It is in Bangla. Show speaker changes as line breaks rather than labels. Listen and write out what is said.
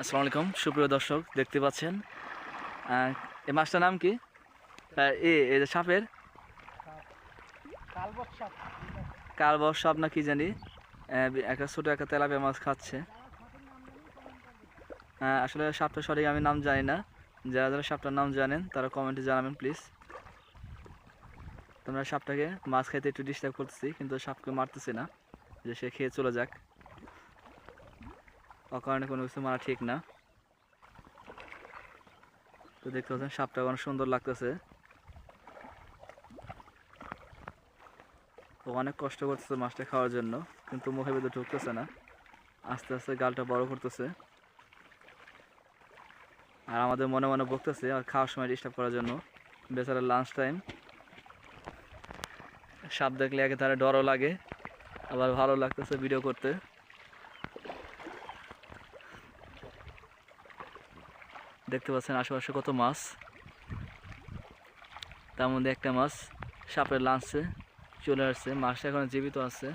আসসালামু আলাইকুম সুপ্রিয় দর্শক, দেখতে পাচ্ছেন এই মাছটার নাম কি? এই যে সাপের কালবস সাপ না কি জানি। একটা ছোট একটা তেলাপিয়া মাছ খাচ্ছে। আসলে সাপটা সঠিক আমি নাম জানি না। যারা যারা সাপটার নাম জানেন তারা কমেন্টে জানাবেন প্লিজ। তোমরা সাপটাকে মাছ খাইতে একটু ডিস্টার্ব করতেছি, কিন্তু সাপকে মারতেছি না, যে সে খেয়ে চলে যাক। অকারণে কোনো কিছু মারা ঠিক না। তো দেখতে পাচ্ছেন সাপটা অনেক সুন্দর লাগতেছে। ও অনেক কষ্ট করতেছে মাছটা খাওয়ার জন্য, কিন্তু মুখের ভিতরে ঢুকতেছে না। আস্তে আস্তে গালটা বড় করতেছে, আর আমাদের মনে মনে বকতেছে আর খাওয়ার সময় ডিস্টার্ব করার জন্য। বেচারা লাঞ্চ টাইম, সাপ দেখলে একে তারা ডরও লাগে, আবার ভালো লাগতেছে ভিডিও করতে। দেখতে পাচ্ছেন আশেপাশে কত মাছ, তার মধ্যে একটা মাছ সাপের লাঞ্চে চলে আসছে। মাছটা এখন জীবিত আছে।